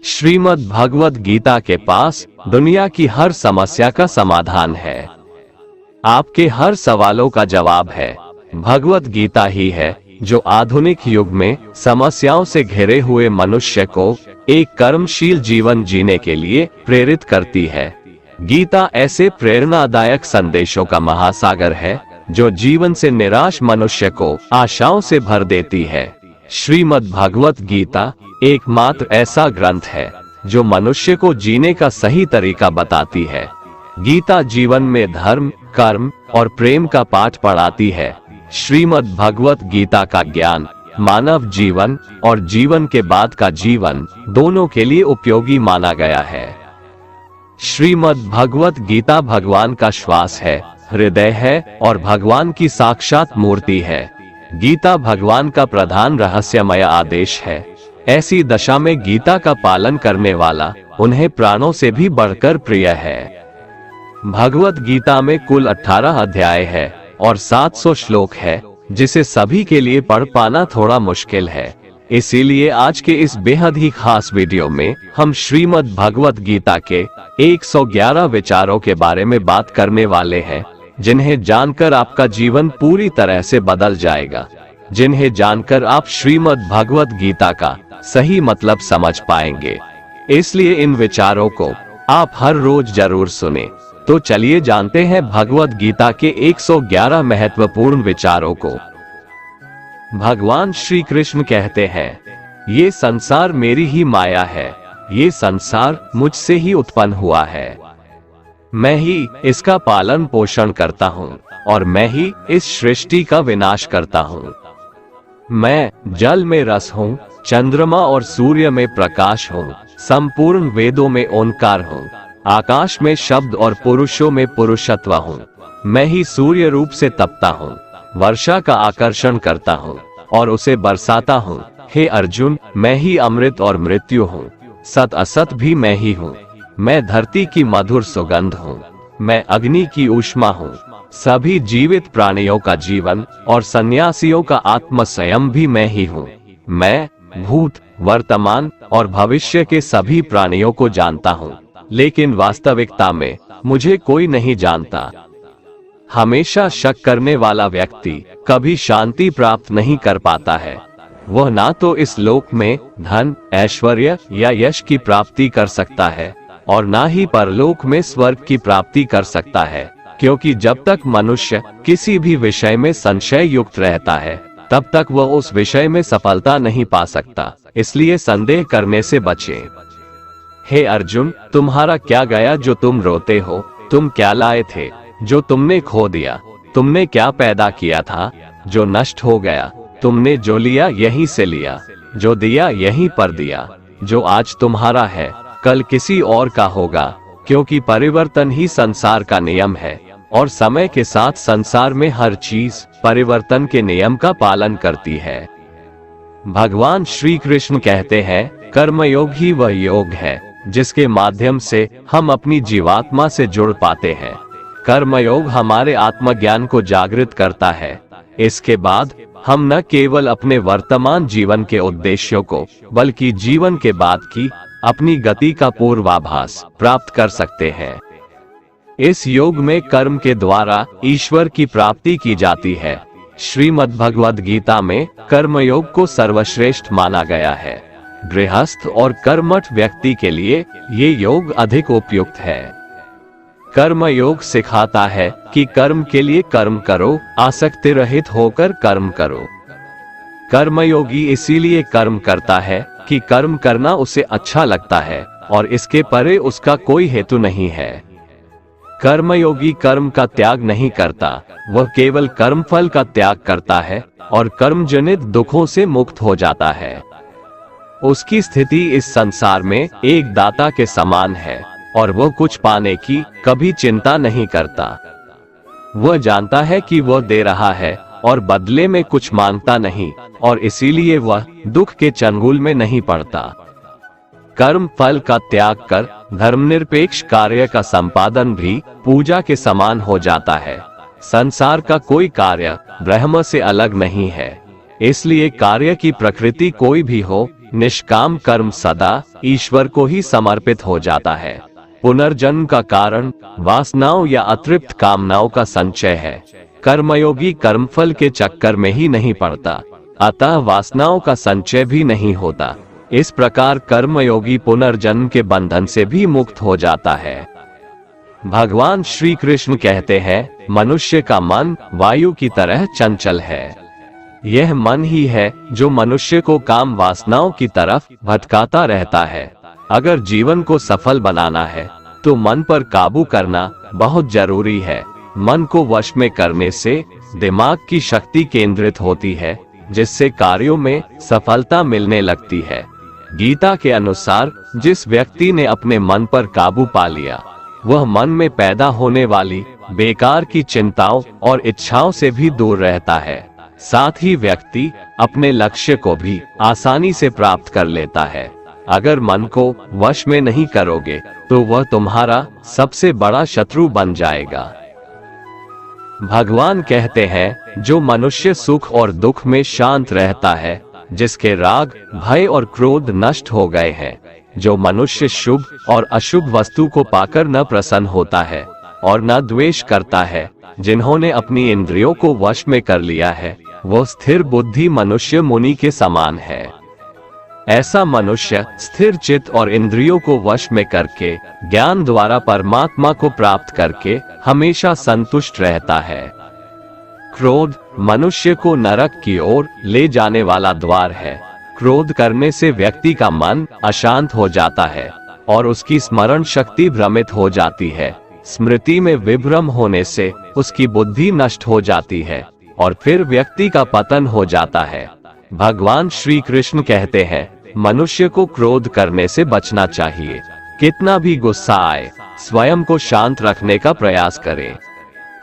श्रीमद् भगवत गीता के पास दुनिया की हर समस्या का समाधान है। आपके हर सवालों का जवाब है। भगवत गीता ही है जो आधुनिक युग में समस्याओं से घिरे हुए मनुष्य को एक कर्मशील जीवन जीने के लिए प्रेरित करती है। गीता ऐसे प्रेरणादायक संदेशों का महासागर है जो जीवन से निराश मनुष्य को आशाओं से भर देती है। श्रीमद् भगवत गीता एकमात्र ऐसा ग्रंथ है जो मनुष्य को जीने का सही तरीका बताती है। गीता जीवन में धर्म, कर्म और प्रेम का पाठ पढ़ाती है। श्रीमद् भगवत गीता का ज्ञान मानव जीवन और जीवन के बाद का जीवन दोनों के लिए उपयोगी माना गया है। श्रीमद् भगवत गीता भगवान का श्वास है, हृदय है और भगवान की साक्षात मूर्ति है। गीता भगवान का प्रधान रहस्यमय आदेश है। ऐसी दशा में गीता का पालन करने वाला उन्हें प्राणों से भी बढ़कर प्रिय है। भगवत गीता में कुल 18 अध्याय है और 700 श्लोक है, जिसे सभी के लिए पढ़ पाना थोड़ा मुश्किल है। इसीलिए आज के इस बेहद ही खास वीडियो में हम श्रीमद् भगवत गीता के 111 विचारों के बारे में बात करने वाले हैं, जिन्हें जानकर आपका जीवन पूरी तरह से बदल जाएगा, जिन्हें जानकर आप श्रीमद् भगवत गीता का सही मतलब समझ पाएंगे। इसलिए इन विचारों को आप हर रोज जरूर सुने। तो चलिए जानते हैं भगवत गीता के 111 महत्वपूर्ण विचारों को। भगवान श्री कृष्ण कहते हैं, ये संसार मेरी ही माया है, ये संसार मुझसे ही उत्पन्न हुआ है। मैं ही इसका पालन पोषण करता हूँ और मैं ही इस सृष्टि का विनाश करता हूँ। मैं जल में रस हूँ, चंद्रमा और सूर्य में प्रकाश हूँ, संपूर्ण वेदों में ओंकार हूँ, आकाश में शब्द और पुरुषों में पुरुषत्व हूँ। मैं ही सूर्य रूप से तपता हूँ, वर्षा का आकर्षण करता हूँ और उसे बरसाता हूँ। हे अर्जुन, मैं ही अमृत और मृत्यु हूँ, सत असत भी मैं ही हूँ। मैं धरती की मधुर सुगंध हूँ, मैं अग्नि की ऊष्मा हूँ, सभी जीवित प्राणियों का जीवन और सन्यासियों का आत्म संयम भी मैं ही हूँ। मैं भूत, वर्तमान और भविष्य के सभी प्राणियों को जानता हूँ, लेकिन वास्तविकता में मुझे कोई नहीं जानता। हमेशा शक करने वाला व्यक्ति कभी शांति प्राप्त नहीं कर पाता है। वह ना तो इस लोक में धन, ऐश्वर्य या यश की प्राप्ति कर सकता है और ना ही परलोक में स्वर्ग की प्राप्ति कर सकता है, क्योंकि जब तक मनुष्य किसी भी विषय में संशय युक्त रहता है तब तक वह उस विषय में सफलता नहीं पा सकता। इसलिए संदेह करने से बचें। हे अर्जुन, तुम्हारा क्या गया जो तुम रोते हो? तुम क्या लाए थे जो तुमने खो दिया? तुमने क्या पैदा किया था जो नष्ट हो गया? तुमने जो लिया यहीं से लिया, जो दिया यहीं पर दिया। जो आज तुम्हारा है कल किसी और का होगा, क्योंकि परिवर्तन ही संसार का नियम है और समय के साथ संसार में हर चीज परिवर्तन के नियम का पालन करती है। भगवान श्री कृष्ण कहते हैं, कर्मयोग ही वह योग है जिसके माध्यम से हम अपनी जीवात्मा से जुड़ पाते हैं। कर्मयोग हमारे आत्मज्ञान को जागृत करता है। इसके बाद हम न केवल अपने वर्तमान जीवन के उद्देश्यों को, बल्कि जीवन के बाद की अपनी गति का पूर्वाभास प्राप्त कर सकते हैं। इस योग में कर्म के द्वारा ईश्वर की प्राप्ति की जाती है। श्रीमद् भगवद गीता में कर्मयोग को सर्वश्रेष्ठ माना गया है। गृहस्थ और कर्मठ व्यक्ति के लिए ये योग अधिक उपयुक्त है। कर्म योग सिखाता है कि कर्म के लिए कर्म करो, आसक्ति रहित होकर कर्म करो। कर्मयोगी इसीलिए कर्म करता है कि कर्म करना उसे अच्छा लगता है और इसके परे उसका कोई हेतु नहीं है। कर्मयोगी कर्म का त्याग नहीं करता, वह केवल कर्मफल का त्याग करता है और कर्मजनित दुखों से मुक्त हो जाता है। उसकी स्थिति इस संसार में एक दाता के समान है और वह कुछ पाने की कभी चिंता नहीं करता। वह जानता है कि वह दे रहा है और बदले में कुछ मांगता नहीं, और इसीलिए वह दुख के चंगुल में नहीं पड़ता। कर्म फल का त्याग कर धर्मनिरपेक्ष कार्य का संपादन भी पूजा के समान हो जाता है। संसार का कोई कार्य ब्रह्म से अलग नहीं है, इसलिए कार्य की प्रकृति कोई भी हो, निष्काम कर्म सदा ईश्वर को ही समर्पित हो जाता है। पुनर्जन्म का कारण वासनाओं या अतृप्त कामनाओं का संचय है। कर्मयोगी कर्मफल के चक्कर में ही नहीं पड़ता, अतः वासनाओं का संचय भी नहीं होता। इस प्रकार कर्मयोगी पुनर्जन्म के बंधन से भी मुक्त हो जाता है। भगवान श्री कृष्ण कहते हैं, मनुष्य का मन वायु की तरह चंचल है। यह मन ही है जो मनुष्य को काम वासनाओं की तरफ भटकाता रहता है। अगर जीवन को सफल बनाना है तो मन पर काबू करना बहुत जरूरी है। मन को वश में करने से दिमाग की शक्ति केंद्रित होती है, जिससे कार्यों में सफलता मिलने लगती है। गीता के अनुसार जिस व्यक्ति ने अपने मन पर काबू पा लिया, वह मन में पैदा होने वाली बेकार की चिंताओं और इच्छाओं से भी दूर रहता है। साथ ही व्यक्ति अपने लक्ष्य को भी आसानी से प्राप्त कर लेता है। अगर मन को वश में नहीं करोगे तो वह तुम्हारा सबसे बड़ा शत्रु बन जाएगा। भगवान कहते हैं, जो मनुष्य सुख और दुख में शांत रहता है, जिसके राग भय और क्रोध नष्ट हो गए हैं, जो मनुष्य शुभ और अशुभ वस्तु को पाकर न प्रसन्न होता है और न द्वेष करता है, जिन्होंने अपनी इंद्रियों को वश में कर लिया है, वो स्थिर बुद्धि मनुष्य मुनि के समान है। ऐसा मनुष्य स्थिर चित्त और इंद्रियों को वश में करके ज्ञान द्वारा परमात्मा को प्राप्त करके हमेशा संतुष्ट रहता है। क्रोध मनुष्य को नरक की ओर ले जाने वाला द्वार है। क्रोध करने से व्यक्ति का मन अशांत हो जाता है और उसकी स्मरण शक्ति भ्रमित हो जाती है। स्मृति में विभ्रम होने से उसकी बुद्धि नष्ट हो जाती है और फिर व्यक्ति का पतन हो जाता है। भगवान श्री कृष्ण कहते हैं, मनुष्य को क्रोध करने से बचना चाहिए। कितना भी गुस्सा आए, स्वयं को शांत रखने का प्रयास करें।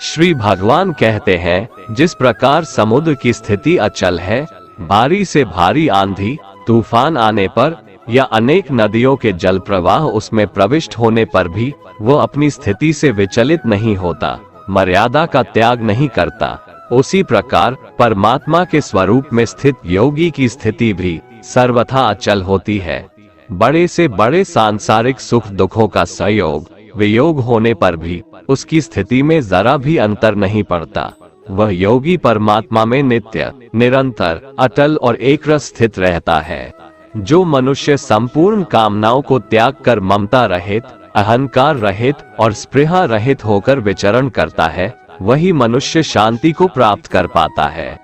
श्री भगवान कहते हैं, जिस प्रकार समुद्र की स्थिति अचल है, भारी से भारी आंधी तूफान आने पर या अनेक नदियों के जल प्रवाह उसमें प्रविष्ट होने पर भी वह अपनी स्थिति से विचलित नहीं होता, मर्यादा का त्याग नहीं करता, उसी प्रकार परमात्मा के स्वरूप में स्थित योगी की स्थिति भी सर्वथा अचल होती है। बड़े से बड़े सांसारिक सुख दुखों का संयोग वियोग होने पर भी उसकी स्थिति में जरा भी अंतर नहीं पड़ता। वह योगी परमात्मा में नित्य निरंतर अटल और एकरस स्थित रहता है। जो मनुष्य संपूर्ण कामनाओं को त्याग कर ममता रहित, अहंकार रहित और स्पृहा रहित होकर विचरण करता है, वही मनुष्य शांति को प्राप्त कर पाता है।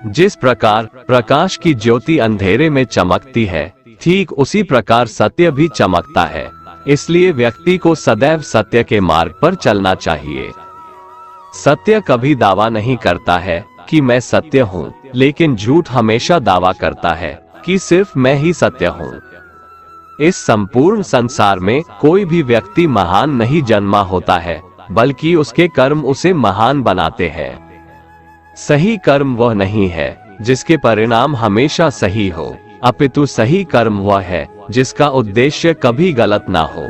जिस प्रकार प्रकाश की ज्योति अंधेरे में चमकती है, ठीक उसी प्रकार सत्य भी चमकता है। इसलिए व्यक्ति को सदैव सत्य के मार्ग पर चलना चाहिए। सत्य कभी दावा नहीं करता है कि मैं सत्य हूँ, लेकिन झूठ हमेशा दावा करता है कि सिर्फ मैं ही सत्य हूँ। इस संपूर्ण संसार में कोई भी व्यक्ति महान नहीं जन्मा होता है, बल्कि उसके कर्म उसे महान बनाते हैं। सही कर्म वह नहीं है जिसके परिणाम हमेशा सही हो, अपितु सही कर्म वह है जिसका उद्देश्य कभी गलत ना हो।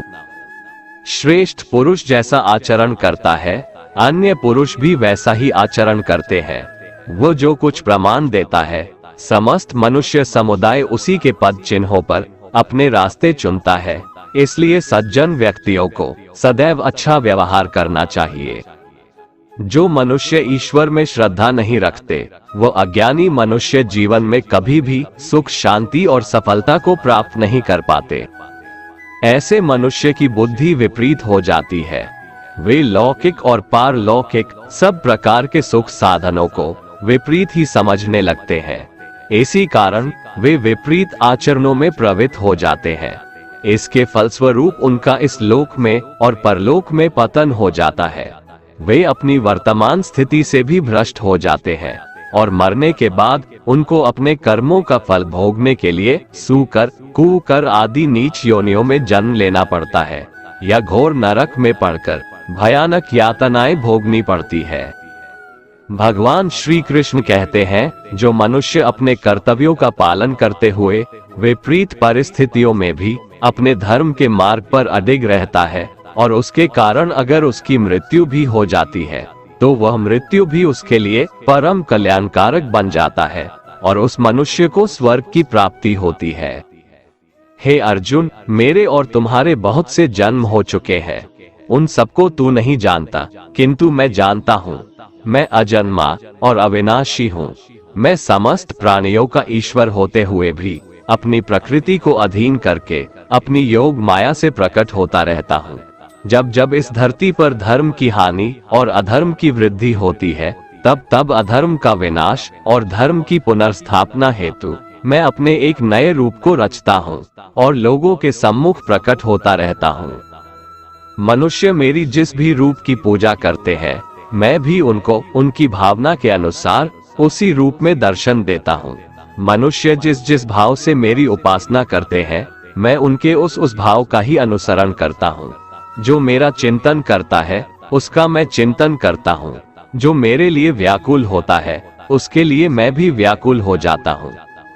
श्रेष्ठ पुरुष जैसा आचरण करता है, अन्य पुरुष भी वैसा ही आचरण करते हैं। वो जो कुछ प्रमाण देता है, समस्त मनुष्य समुदाय उसी के पद चिन्हों पर अपने रास्ते चुनता है। इसलिए सज्जन व्यक्तियों को सदैव अच्छा व्यवहार करना चाहिए। जो मनुष्य ईश्वर में श्रद्धा नहीं रखते, वो अज्ञानी मनुष्य जीवन में कभी भी सुख शांति और सफलता को प्राप्त नहीं कर पाते। ऐसे मनुष्य की बुद्धि विपरीत हो जाती है। वे लौकिक और पारलौकिक सब प्रकार के सुख साधनों को विपरीत ही समझने लगते हैं। इसी कारण वे विपरीत आचरणों में प्रवृत्त हो जाते हैं। इसके फलस्वरूप उनका इस लोक में और परलोक में पतन हो जाता है। वे अपनी वर्तमान स्थिति से भी भ्रष्ट हो जाते हैं और मरने के बाद उनको अपने कर्मों का फल भोगने के लिए सूकर, कुकर आदि नीच योनियों में जन्म लेना पड़ता है या घोर नरक में पड़कर भयानक यातनाएं भोगनी पड़ती है। भगवान श्री कृष्ण कहते हैं, जो मनुष्य अपने कर्तव्यों का पालन करते हुए विपरीत परिस्थितियों में भी अपने धर्म के मार्ग पर अडिग रहता है और उसके कारण अगर उसकी मृत्यु भी हो जाती है, तो वह मृत्यु भी उसके लिए परम कल्याणकारक बन जाता है। और उस मनुष्य को स्वर्ग की प्राप्ति होती है। हे अर्जुन, मेरे और तुम्हारे बहुत से जन्म हो चुके हैं, उन सबको तू नहीं जानता, किंतु मैं जानता हूँ। मैं अजन्मा और अविनाशी हूँ। मैं समस्त प्राणियों का ईश्वर होते हुए भी अपनी प्रकृति को अधीन करके अपनी योग माया से प्रकट होता रहता हूँ। जब जब इस धरती पर धर्म की हानि और अधर्म की वृद्धि होती है, तब तब अधर्म का विनाश और धर्म की पुनर्स्थापना हेतु मैं अपने एक नए रूप को रचता हूँ और लोगों के सम्मुख प्रकट होता रहता हूँ। मनुष्य मेरी जिस भी रूप की पूजा करते हैं, मैं भी उनको उनकी भावना के अनुसार उसी रूप में दर्शन देता हूँ। मनुष्य जिस जिस भाव से मेरी उपासना करते हैं, मैं उनके उस भाव का ही अनुसरण करता हूँ। जो मेरा चिंतन करता है, उसका मैं चिंतन करता हूँ। जो मेरे लिए व्याकुल होता है, उसके लिए मैं भी व्याकुल हो जाता हूँ।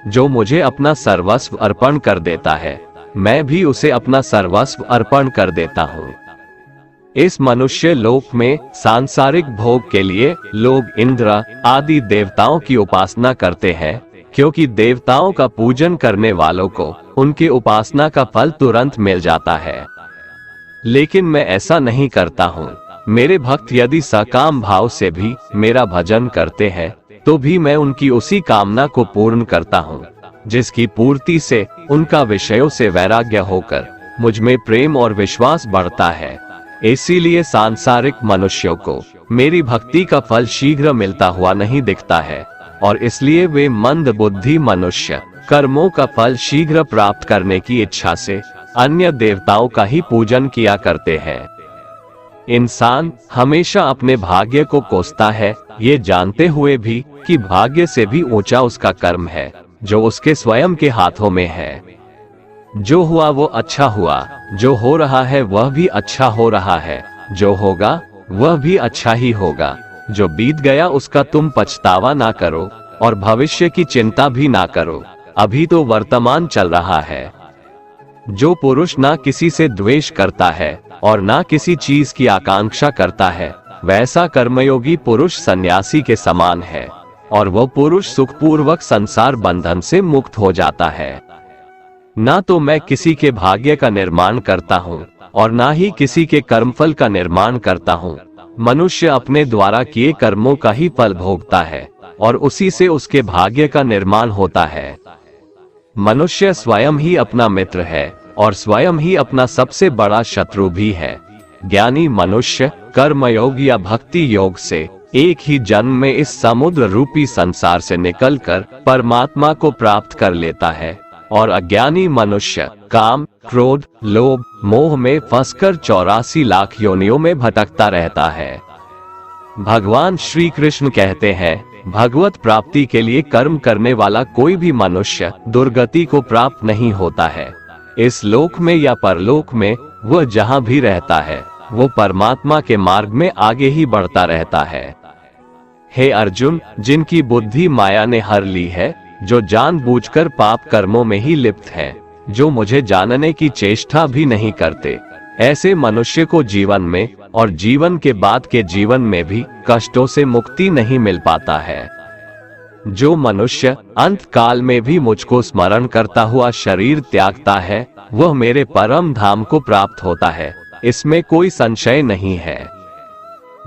जो मुझे अपना सर्वस्व अर्पण कर देता है, मैं भी उसे अपना सर्वस्व अर्पण कर देता हूँ। इस मनुष्य लोक में सांसारिक भोग के लिए लोग इंद्र आदि देवताओं की उपासना करते हैं, क्योंकि देवताओं का पूजन करने वालों को उनकी उपासना का फल तुरंत मिल जाता है। लेकिन मैं ऐसा नहीं करता हूँ। मेरे भक्त यदि सकाम भाव से भी मेरा भजन करते हैं, तो भी मैं उनकी उसी कामना को पूर्ण करता हूँ, जिसकी पूर्ति से उनका विषयों से वैराग्य होकर मुझ में प्रेम और विश्वास बढ़ता है। इसीलिए सांसारिक मनुष्यों को मेरी भक्ति का फल शीघ्र मिलता हुआ नहीं दिखता है, और इसलिए वे मंद बुद्धि मनुष्य कर्मों का फल शीघ्र प्राप्त करने की इच्छा से अन्य देवताओं का ही पूजन किया करते हैं। इंसान हमेशा अपने भाग्य को कोसता है, ये जानते हुए भी कि भाग्य से भी ऊंचा उसका कर्म है, जो उसके स्वयं के हाथों में है। जो हुआ वो अच्छा हुआ, जो हो रहा है वह भी अच्छा हो रहा है, जो होगा वह भी अच्छा ही होगा। जो बीत गया उसका तुम पछतावा ना करो और भविष्य की चिंता भी ना करो, अभी तो वर्तमान चल रहा है। जो पुरुष ना किसी से द्वेष करता है और ना किसी चीज की आकांक्षा करता है, वैसा कर्मयोगी पुरुष सन्यासी के समान है, और वह पुरुष सुखपूर्वक संसार बंधन से मुक्त हो जाता है। ना तो मैं किसी के भाग्य का निर्माण करता हूँ और ना ही किसी के कर्मफल का निर्माण करता हूँ। मनुष्य अपने द्वारा किए कर्मों का ही फल भोगता है और उसी से उसके भाग्य का निर्माण होता है। मनुष्य स्वयं ही अपना मित्र है और स्वयं ही अपना सबसे बड़ा शत्रु भी है। ज्ञानी मनुष्य कर्मयोग या भक्ति योग से एक ही जन्म में इस समुद्र रूपी संसार से निकलकर परमात्मा को प्राप्त कर लेता है, और अज्ञानी मनुष्य काम, क्रोध, लोभ, मोह में फंसकर 84 लाख योनियों में भटकता रहता है। भगवान श्री कृष्ण कहते हैं, भगवत प्राप्ति के लिए कर्म करने वाला कोई भी मनुष्य दुर्गति को प्राप्त नहीं होता है। इस लोक में या परलोक में वह जहाँ भी रहता है, वो परमात्मा के मार्ग में आगे ही बढ़ता रहता है। हे अर्जुन, जिनकी बुद्धि माया ने हर ली है, जो जानबूझकर पाप कर्मों में ही लिप्त हैं, जो मुझे जानने की चेष्टा भी नहीं करते, ऐसे मनुष्य को जीवन में और जीवन के बाद के जीवन में भी कष्टों से मुक्ति नहीं मिल पाता है। जो मनुष्य अंत काल में भी मुझको स्मरण करता हुआ शरीर त्यागता है, वह मेरे परम धाम को प्राप्त होता है, इसमें कोई संशय नहीं है।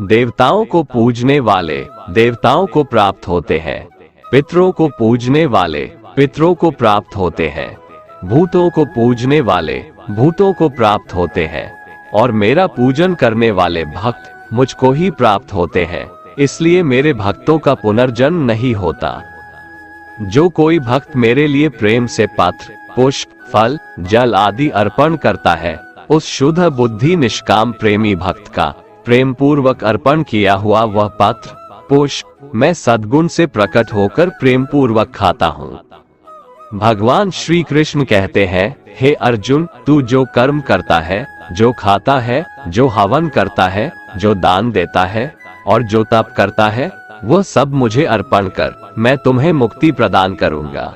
देवताओं को पूजने वाले देवताओं को प्राप्त होते हैं, पितरों को पूजने वाले पितरों को प्राप्त होते हैं, भूतों को पूजने वाले भूतों को प्राप्त होते हैं, और मेरा पूजन करने वाले भक्त मुझको ही प्राप्त होते हैं। इसलिए मेरे भक्तों का पुनर्जन्म नहीं होता। जो कोई भक्त मेरे लिए प्रेम से पत्र, पुष्प, फल, जल आदि अर्पण करता है, उस शुद्ध बुद्धि निष्काम प्रेमी भक्त का प्रेम पूर्वक अर्पण किया हुआ वह पत्र, पुष्प मैं सद्गुण से प्रकट होकर प्रेम पूर्वक खाता हूँ। भगवान श्री कृष्ण कहते हैं, हे अर्जुन, तू जो कर्म करता है, जो खाता है, जो हवन करता है, जो दान देता है और जो तप करता है, वह सब मुझे अर्पण कर, मैं तुम्हें मुक्ति प्रदान करूंगा।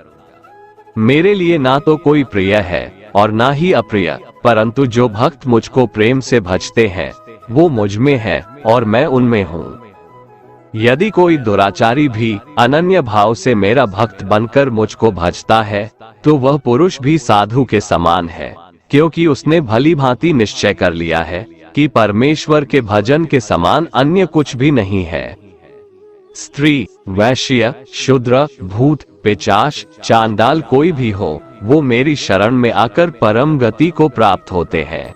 मेरे लिए ना तो कोई प्रिय है और ना ही अप्रिय, परंतु जो भक्त मुझको प्रेम से भजते हैं, वो मुझ में है और मैं उनमें हूँ। यदि कोई दुराचारी भी अनन्य भाव से मेरा भक्त बनकर मुझको भजता है, तो वह पुरुष भी साधु के समान है, क्योंकि उसने भली भांति निश्चय कर लिया है कि परमेश्वर के भजन के समान अन्य कुछ भी नहीं है। स्त्री, वैश्य, शूद्र, भूत, पिशाच, चांडाल कोई भी हो, वो मेरी शरण में आकर परम गति को प्राप्त होते हैं।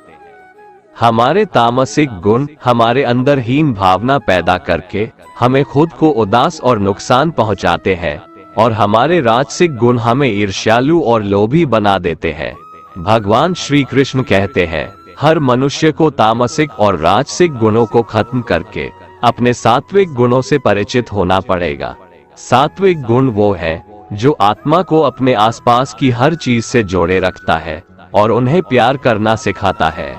हमारे तामसिक गुण हमारे अंदर हीन भावना पैदा करके हमें खुद को उदास और नुकसान पहुंचाते हैं, और हमारे राजसिक गुण हमें ईर्ष्यालु और लोभी बना देते हैं। भगवान श्री कृष्ण कहते हैं, हर मनुष्य को तामसिक और राजसिक गुणों को खत्म करके अपने सात्विक गुणों से परिचित होना पड़ेगा। सात्विक गुण वो है जो आत्मा को अपने आसपास की हर चीज से जोड़े रखता है और उन्हें प्यार करना सिखाता है।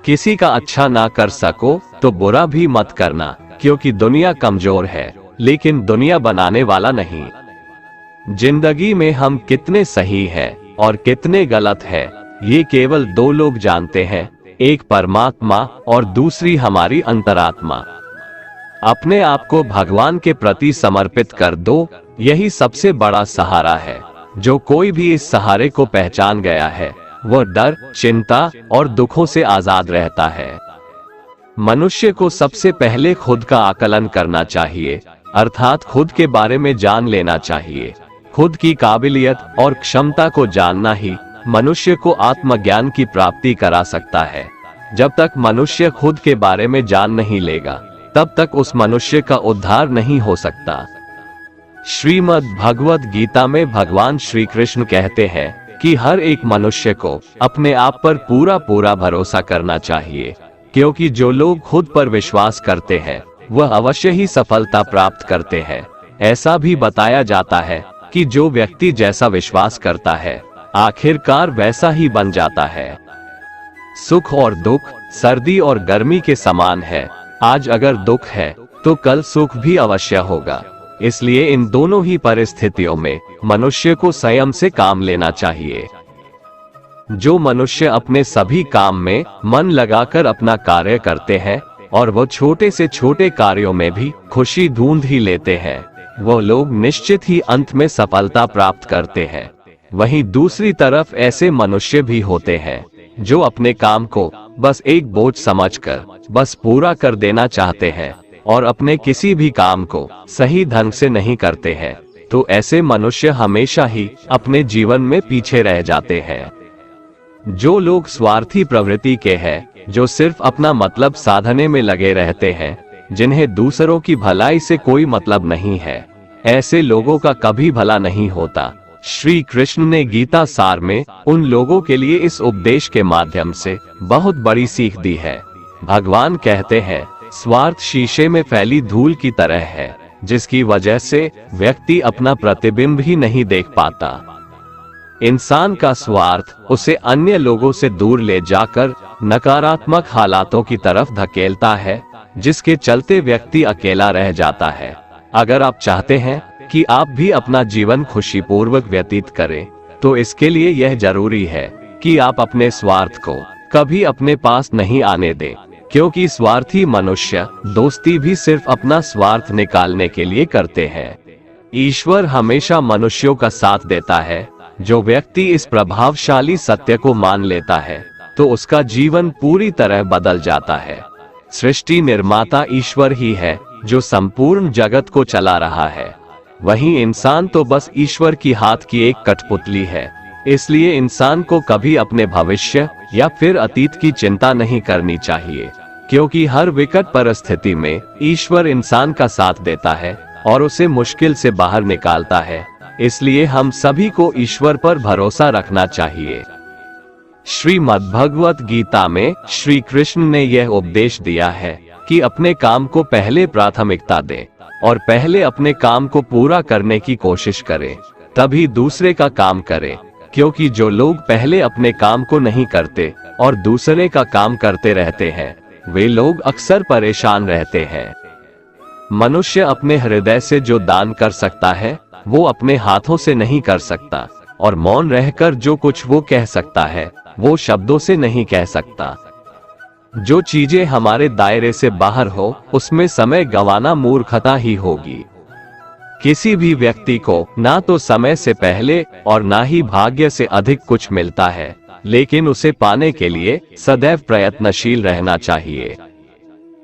किसी का अच्छा ना कर सको तो बुरा भी मत करना, क्योंकि दुनिया कमजोर है लेकिन दुनिया बनाने वाला नहीं। जिंदगी में हम कितने सही हैं और कितने गलत हैं, ये केवल दो लोग जानते हैं, एक परमात्मा और दूसरी हमारी अंतरात्मा। अपने आप को भगवान के प्रति समर्पित कर दो, यही सबसे बड़ा सहारा है। जो कोई भी इस सहारे को पहचान गया है, वह डर, चिंता और दुखों से आजाद रहता है। मनुष्य को सबसे पहले खुद का आकलन करना चाहिए, अर्थात खुद के बारे में जान लेना चाहिए। खुद की काबिलियत और क्षमता को जानना ही मनुष्य को आत्मज्ञान की प्राप्ति करा सकता है। जब तक मनुष्य खुद के बारे में जान नहीं लेगा, तब तक उस मनुष्य का उद्धार नहीं हो सकता। श्रीमद् भगवत गीता में भगवान श्री कृष्ण कहते हैं कि हर एक मनुष्य को अपने आप पर पूरा पूरा भरोसा करना चाहिए, क्योंकि जो लोग खुद पर विश्वास करते हैं वह अवश्य ही सफलता प्राप्त करते हैं। ऐसा भी बताया जाता है कि जो व्यक्ति जैसा विश्वास करता है, आखिरकार वैसा ही बन जाता है। सुख और दुख सर्दी और गर्मी के समान है। आज अगर दुख है तो कल सुख भी अवश्य होगा। इसलिए इन दोनों ही परिस्थितियों में मनुष्य को संयम से काम लेना चाहिए। जो मनुष्य अपने सभी काम में मन लगाकर अपना कार्य करते हैं और वो छोटे से छोटे कार्यों में भी खुशी ढूंढ ही लेते हैं, वो लोग निश्चित ही अंत में सफलता प्राप्त करते हैं। वहीं दूसरी तरफ ऐसे मनुष्य भी होते हैं जो अपने काम को बस एक बोझ समझकर बस पूरा कर देना चाहते हैं और अपने किसी भी काम को सही ढंग से नहीं करते हैं। तो ऐसे मनुष्य हमेशा ही अपने जीवन में पीछे रह जाते हैं। जो लोग स्वार्थी प्रवृत्ति के हैं, जो सिर्फ अपना मतलब साधने में लगे रहते हैं, जिन्हें दूसरों की भलाई से कोई मतलब नहीं है, ऐसे लोगों का कभी भला नहीं होता। श्री कृष्ण ने गीता सार में उन लोगों के लिए इस उपदेश के माध्यम से बहुत बड़ी सीख दी है। भगवान कहते हैं, स्वार्थ शीशे में फैली धूल की तरह है, जिसकी वजह से व्यक्ति अपना प्रतिबिंब ही नहीं देख पाता। इंसान का स्वार्थ उसे अन्य लोगों से दूर ले जाकर नकारात्मक हालातों की तरफ धकेलता है, जिसके चलते व्यक्ति अकेला रह जाता है। अगर आप चाहते हैं कि आप भी अपना जीवन खुशीपूर्वक व्यतीत करें, तो इसके लिए यह जरूरी है कि आप अपने स्वार्थ को कभी अपने पास नहीं आने दें, क्योंकि स्वार्थी मनुष्य दोस्ती भी सिर्फ अपना स्वार्थ निकालने के लिए करते हैं। ईश्वर हमेशा मनुष्यों का साथ देता है। जो व्यक्ति इस प्रभावशाली सत्य को मान लेता है, तो उसका जीवन पूरी तरह बदल जाता है। सृष्टि निर्माता ईश्वर ही है जो संपूर्ण जगत को चला रहा है। वहीं इंसान तो बस ईश्वर की हाथ की एक कठपुतली है। इसलिए इंसान को कभी अपने भविष्य या फिर अतीत की चिंता नहीं करनी चाहिए, क्योंकि हर विकट परिस्थिति में ईश्वर इंसान का साथ देता है और उसे मुश्किल से बाहर निकालता है। इसलिए हम सभी को ईश्वर पर भरोसा रखना चाहिए। श्रीमद् भगवत गीता में श्री कृष्ण ने यह उपदेश दिया है कि अपने काम को पहले प्राथमिकता दें और पहले अपने काम को पूरा करने की कोशिश करें, तभी दूसरे का काम करें। क्योंकि जो लोग पहले अपने काम को नहीं करते और दूसरे का काम करते रहते हैं, वे लोग अक्सर परेशान रहते हैं। मनुष्य अपने हृदय से जो दान कर सकता है, वो अपने हाथों से नहीं कर सकता, और मौन रहकर जो कुछ वो कह सकता है, वो शब्दों से नहीं कह सकता। जो चीजें हमारे दायरे से बाहर हो उसमें समय गंवाना मूर्खता ही होगी। किसी भी व्यक्ति को ना तो समय से पहले और ना ही भाग्य से अधिक कुछ मिलता है, लेकिन उसे पाने के लिए सदैव प्रयत्नशील रहना चाहिए।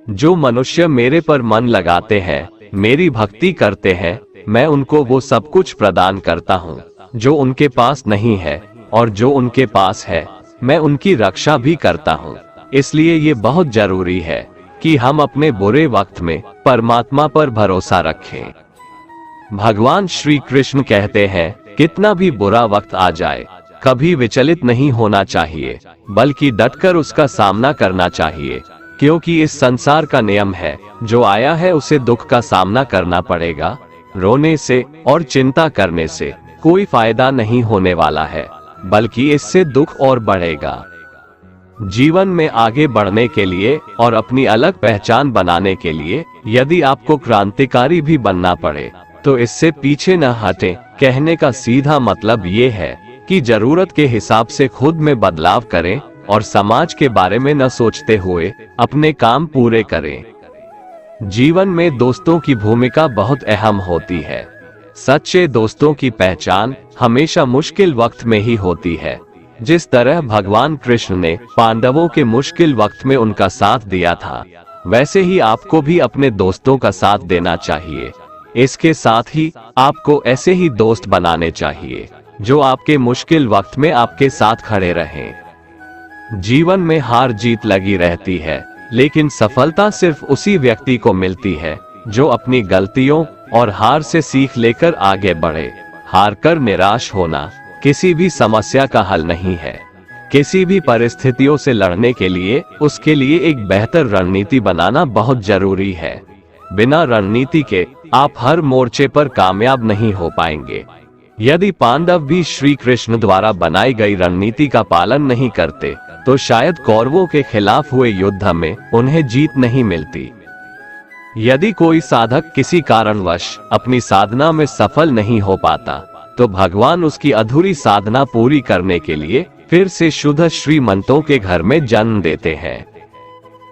जो मनुष्य मेरे पर मन लगाते हैं, मेरी भक्ति करते हैं, मैं उनको वो सब कुछ प्रदान करता हूँ जो उनके पास नहीं है, और जो उनके पास है मैं उनकी रक्षा भी करता हूँ। इसलिए ये बहुत जरूरी है कि हम अपने बुरे वक्त में परमात्मा पर भरोसा रखें। भगवान श्री कृष्ण कहते हैं, कितना भी बुरा वक्त आ जाए कभी विचलित नहीं होना चाहिए, बल्कि डटकर उसका सामना करना चाहिए, क्योंकि इस संसार का नियम है, जो आया है उसे दुख का सामना करना पड़ेगा। रोने से और चिंता करने से कोई फायदा नहीं होने वाला है, बल्कि इससे दुख और बढ़ेगा। जीवन में आगे बढ़ने के लिए और अपनी अलग पहचान बनाने के लिए यदि आपको क्रांतिकारी भी बनना पड़े तो इससे पीछे न हटें। कहने का सीधा मतलब ये है कि जरूरत के हिसाब से खुद में बदलाव करें और समाज के बारे में न सोचते हुए अपने काम पूरे करें। जीवन में दोस्तों की भूमिका बहुत अहम होती है। सच्चे दोस्तों की पहचान हमेशा मुश्किल वक्त में ही होती है। जिस तरह भगवान कृष्ण ने पांडवों के मुश्किल वक्त में उनका साथ दिया था, वैसे ही आपको भी अपने दोस्तों का साथ देना चाहिए। इसके साथ ही आपको ऐसे ही दोस्त बनाने चाहिए जो आपके मुश्किल वक्त में आपके साथ खड़े रहें। जीवन में हार जीत लगी रहती है, लेकिन सफलता सिर्फ उसी व्यक्ति को मिलती है जो अपनी गलतियों और हार से सीख लेकर आगे बढ़े। हार कर निराश होना किसी भी समस्या का हल नहीं है। किसी भी परिस्थितियों से लड़ने के लिए उसके लिए एक बेहतर रणनीति बनाना बहुत जरूरी है। बिना रणनीति के आप हर मोर्चे पर कामयाब नहीं हो पाएंगे। यदि पांडव भी श्री कृष्ण द्वारा बनाई गई रणनीति का पालन नहीं करते तो शायद कौरवों के खिलाफ हुए युद्ध में उन्हें जीत नहीं मिलती। यदि कोई साधक किसी कारणवश अपनी साधना में सफल नहीं हो पाता तो भगवान उसकी अधूरी साधना पूरी करने के लिए फिर से शुद्ध श्रीमंतों के घर में जन्म देते हैं।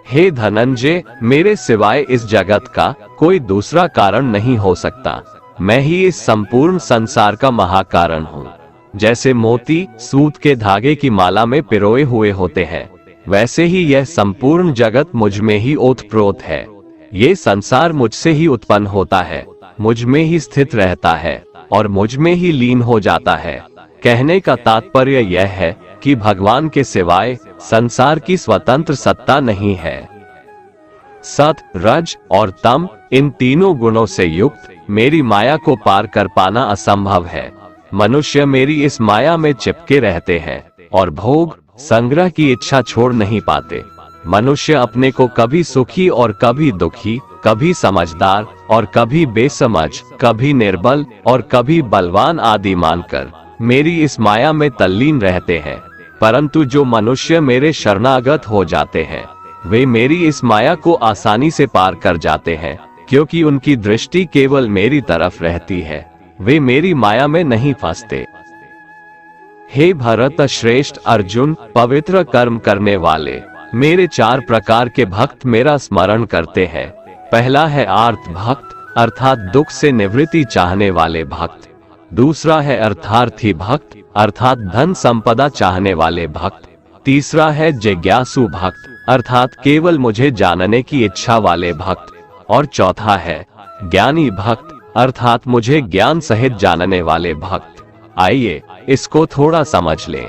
हे धनंजय, मेरे सिवाय इस जगत का कोई दूसरा कारण नहीं हो सकता। मैं ही इस संपूर्ण संसार का महाकारण हूँ। जैसे मोती सूत के धागे की माला में पिरोए हुए होते हैं, वैसे ही यह संपूर्ण जगत मुझ में ही ओतप्रोत है। ये संसार मुझसे ही उत्पन्न होता है, मुझ में ही स्थित रहता है और मुझ में ही लीन हो जाता है। कहने का तात्पर्य यह है कि भगवान के सिवाय संसार की स्वतंत्र सत्ता नहीं है। सत, रज और तम, इन तीनों गुणों से युक्त मेरी माया को पार कर पाना असंभव है। मनुष्य मेरी इस माया में चिपके रहते हैं और भोग संग्रह की इच्छा छोड़ नहीं पाते। मनुष्य अपने को कभी सुखी और कभी दुखी, कभी समझदार और कभी बेसमझ, कभी निर्बल और कभी बलवान आदि मानकर मेरी इस माया में तल्लीन रहते हैं। परंतु जो मनुष्य मेरे शरणागत हो जाते हैं, वे मेरी इस माया को आसानी से पार कर जाते हैं, क्योंकि उनकी दृष्टि केवल मेरी तरफ रहती है। वे मेरी माया में नहीं फंसते। हे भरत श्रेष्ठ अर्जुन, पवित्र कर्म करने वाले मेरे 4 प्रकार के भक्त मेरा स्मरण करते हैं। पहला है आर्त भक्त, अर्थात दुख से निवृत्ति चाहने वाले भक्त। दूसरा है अर्थार्थी भक्त, अर्थात धन संपदा चाहने वाले भक्त। तीसरा है जिज्ञासु भक्त, अर्थात केवल मुझे जानने की इच्छा वाले भक्त। और चौथा है ज्ञानी भक्त, अर्थात मुझे ज्ञान सहित जानने वाले भक्त। आइए इसको थोड़ा समझ लें।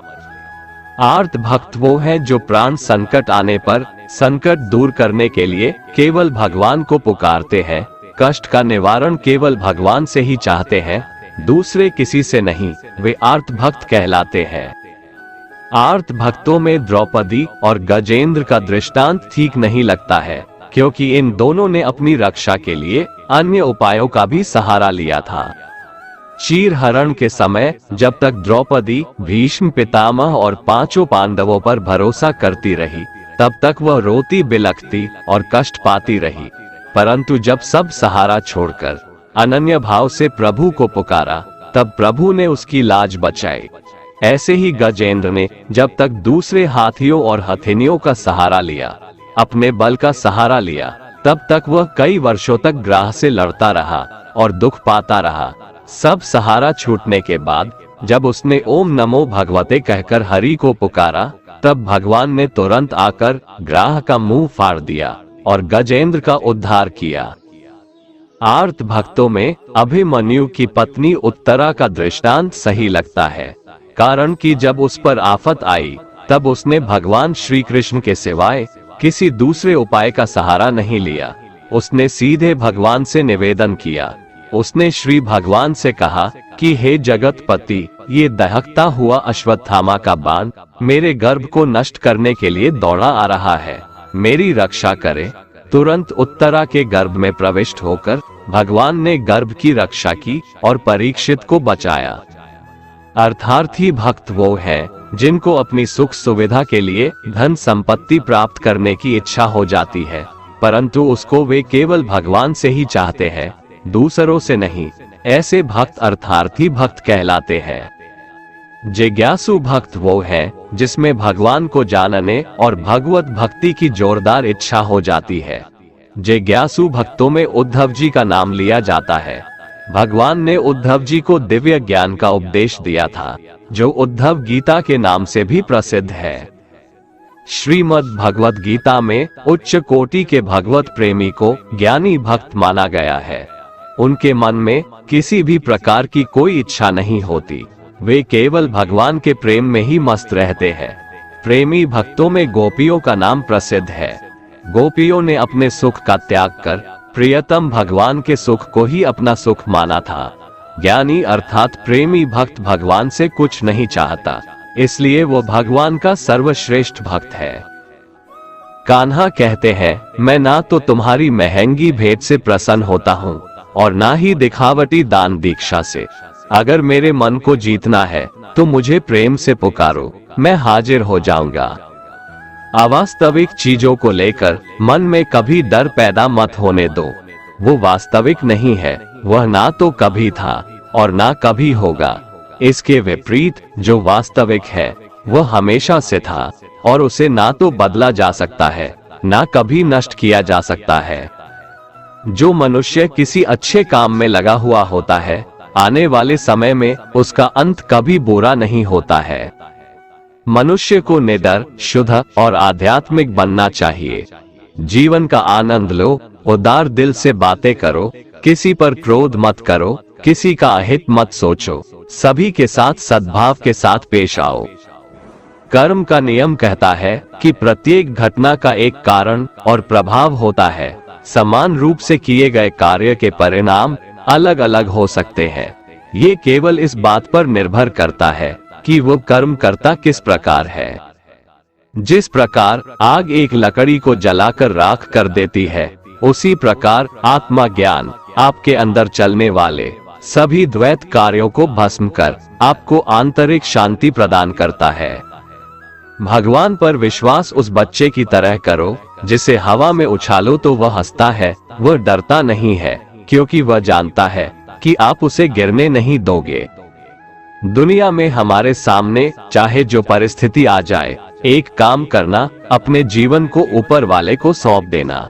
आर्त भक्त वो है जो प्राण संकट आने पर संकट दूर करने के लिए केवल भगवान को पुकारते हैं, कष्ट का निवारण केवल भगवान से ही चाहते हैं, दूसरे किसी से नहीं। वे आर्त भक्त कहलाते हैं। आर्त भक्तों में द्रौपदी और गजेंद्र का दृष्टांत ठीक नहीं लगता है, क्योंकि इन दोनों ने अपनी रक्षा के लिए अन्य उपायों का भी सहारा लिया था। चीरहरण के समय जब तक द्रौपदी भीष्म पितामह और 5 पांडवों पर भरोसा करती रही, तब तक वह रोती बिलखती और कष्ट पाती रही। परंतु जब सब सहारा छोड़कर अनन्य भाव से प्रभु को पुकारा, तब प्रभु ने उसकी लाज बचाई। ऐसे ही गजेंद्र ने जब तक दूसरे हाथियों और हथिनियों का सहारा लिया, अपने बल का सहारा लिया, तब तक वह कई वर्षों तक ग्रह से लड़ता रहा और दुख पाता रहा। सब सहारा छूटने के बाद जब उसने ओम नमो भगवते कहकर हरि को पुकारा, तब भगवान ने तुरंत आकर ग्राह का मुंह फाड़ दिया और गजेंद्र का उद्धार किया। आर्त भक्तों में अभिमन्यु की पत्नी उत्तरा का दृष्टांत सही लगता है, कारण कि जब उस पर आफत आई तब उसने भगवान श्री कृष्ण के सिवाय किसी दूसरे उपाय का सहारा नहीं लिया। उसने सीधे भगवान से निवेदन किया। उसने श्री भगवान से कहा कि हे जगतपति, ये दहकता हुआ अश्वत्थामा का बाण मेरे गर्भ को नष्ट करने के लिए दौड़ा आ रहा है, मेरी रक्षा करे। तुरंत उत्तरा के गर्भ में प्रविष्ट होकर भगवान ने गर्भ की रक्षा की और परीक्षित को बचाया। अर्थार्थी भक्त वो हैं जिनको अपनी सुख सुविधा के लिए धन संपत्ति प्राप्त करने की इच्छा हो जाती है, परंतु उसको वे केवल भगवान से ही चाहते हैं, दूसरों से नहीं। ऐसे भक्त अर्थार्थी भक्त कहलाते हैं। जिज्ञासु भक्त वो है जिसमें भगवान को जानने और भगवत भक्ति की जोरदार इच्छा हो जाती है। जिज्ञासु भक्तों में उद्धव जी का नाम लिया जाता है। भगवान ने उद्धव जी को दिव्य ज्ञान का उपदेश दिया था, जो उद्धव गीता के नाम से भी प्रसिद्ध है। श्रीमद् भगवत गीता में उच्च कोटि के भगवत प्रेमी को ज्ञानी भक्त माना गया है। उनके मन में किसी भी प्रकार की कोई इच्छा नहीं होती, वे केवल भगवान के प्रेम में ही मस्त रहते हैं। प्रेमी भक्तों में गोपियों का नाम प्रसिद्ध है। गोपियों ने अपने सुख का त्याग कर प्रियतम भगवान के सुख को ही अपना सुख माना था। ज्ञानी अर्थात प्रेमी भक्त भगवान से कुछ नहीं चाहता, इसलिए वो भगवान का सर्वश्रेष्ठ भक्त है। कान्हा कहते हैं, मैं ना तो तुम्हारी महंगी भेंट से प्रसन्न होता हूँ और ना ही दिखावटी दान दीक्षा से। अगर मेरे मन को जीतना है तो मुझे प्रेम से पुकारो, मैं हाजिर हो जाऊंगा। अवास्तविक चीजों को लेकर मन में कभी डर पैदा मत होने दो। वो वास्तविक नहीं है, वह ना तो कभी था और ना कभी होगा। इसके विपरीत जो वास्तविक है वह हमेशा से था और उसे ना तो बदला जा सकता है, ना कभी नष्ट किया जा सकता है। जो मनुष्य किसी अच्छे काम में लगा हुआ होता है, आने वाले समय में उसका अंत कभी बुरा नहीं होता है। मनुष्य को निडर, शुद्ध और आध्यात्मिक बनना चाहिए। जीवन का आनंद लो, उदार दिल से बातें करो, किसी पर क्रोध मत करो, किसी का अहित मत सोचो, सभी के साथ सद्भाव के साथ पेश आओ। कर्म का नियम कहता है कि प्रत्येक घटना का एक कारण और प्रभाव होता है। समान रूप से किए गए कार्य के परिणाम अलग अलग हो सकते हैं। ये केवल इस बात पर निर्भर करता है कि वो कर्म करता किस प्रकार है। जिस प्रकार आग एक लकड़ी को जलाकर राख कर देती है, उसी प्रकार आत्मा ज्ञान आपके अंदर चलने वाले सभी द्वैत कार्यों को भस्म कर आपको आंतरिक शांति प्रदान करता है। भगवान पर विश्वास उस बच्चे की तरह करो जिसे हवा में उछालो तो वह हंसता है, वह डरता नहीं है, क्योंकि वह जानता है कि आप उसे गिरने नहीं दोगे। दुनिया में हमारे सामने चाहे जो परिस्थिति आ जाए, एक काम करना, अपने जीवन को ऊपर वाले को सौंप देना।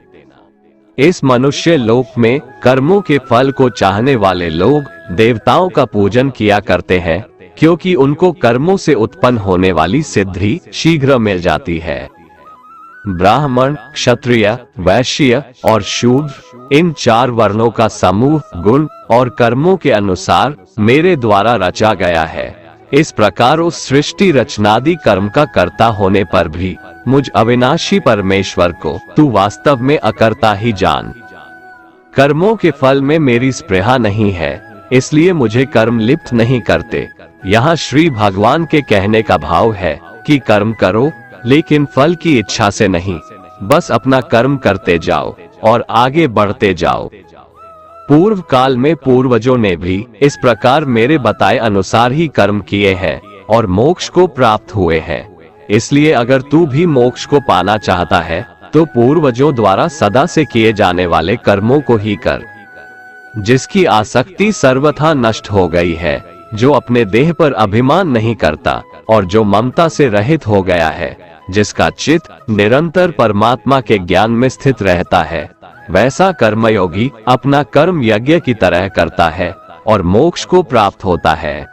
इस मनुष्य लोक में कर्मों के फल को चाहने वाले लोग देवताओं का पूजन किया करते हैं, क्योंकि उनको कर्मों से उत्पन्न होने वाली सिद्धि शीघ्र मिल जाती है। ब्राह्मण, क्षत्रिय, वैश्य और शूद्र, इन चार वर्णों का समूह गुण और कर्मों के अनुसार मेरे द्वारा रचा गया है। इस प्रकार उस सृष्टि रचनादि कर्म का कर्ता होने पर भी मुझ अविनाशी परमेश्वर को तू वास्तव में अकर्ता ही जान। कर्मों के फल में मेरी स्पृहा नहीं है, इसलिए मुझे कर्म लिप्त नहीं करते। यहाँ श्री भगवान के कहने का भाव है कि कर्म करो, लेकिन फल की इच्छा से नहीं, बस अपना कर्म करते जाओ और आगे बढ़ते जाओ। पूर्व काल में पूर्वजों ने भी इस प्रकार मेरे बताए अनुसार ही कर्म किए हैं और मोक्ष को प्राप्त हुए हैं। इसलिए अगर तू भी मोक्ष को पाना चाहता है तो पूर्वजों द्वारा सदा से किए जाने वाले कर्मों को ही कर। जिसकी आसक्ति सर्वथा नष्ट हो गई है, जो अपने देह पर अभिमान नहीं करता और जो ममता से रहित हो गया है, जिसका चित्त निरंतर परमात्मा के ज्ञान में स्थित रहता है, वैसा कर्मयोगी अपना कर्म यज्ञ की तरह करता है और मोक्ष को प्राप्त होता है।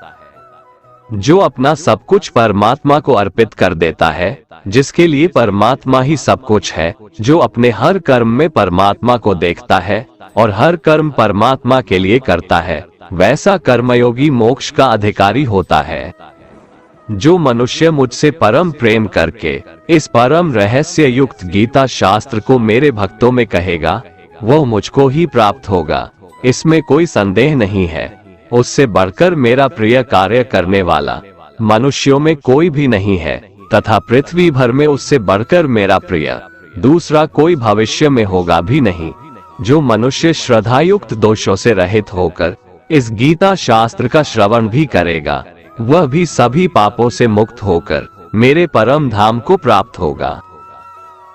जो अपना सब कुछ परमात्मा को अर्पित कर देता है, जिसके लिए परमात्मा ही सब कुछ है, जो अपने हर कर्म में परमात्मा को देखता है और हर कर्म परमात्मा के लिए करता है, वैसा कर्मयोगी मोक्ष का अधिकारी होता है। जो मनुष्य मुझसे परम प्रेम करके इस परम रहस्य युक्त गीता शास्त्र को मेरे भक्तों में कहेगा, वह मुझको ही प्राप्त होगा, इसमें कोई संदेह नहीं है। उससे बढ़कर मेरा प्रिय कार्य करने वाला मनुष्यों में कोई भी नहीं है, तथा पृथ्वी भर में उससे बढ़कर मेरा प्रिय दूसरा कोई भविष्य में होगा भी नहीं। जो मनुष्य श्रद्धायुक्त दोषों से रहित होकर इस गीता शास्त्र का श्रवण भी करेगा, वह भी सभी पापों से मुक्त होकर मेरे परम धाम को प्राप्त होगा।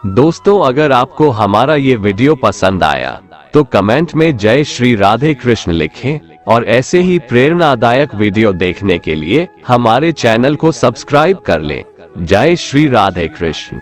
दोस्तों, अगर आपको हमारा ये वीडियो पसंद आया तो कमेंट में जय श्री राधे कृष्ण लिखें और ऐसे ही प्रेरणादायक वीडियो देखने के लिए हमारे चैनल को सब्सक्राइब कर लें। जय श्री राधे कृष्ण।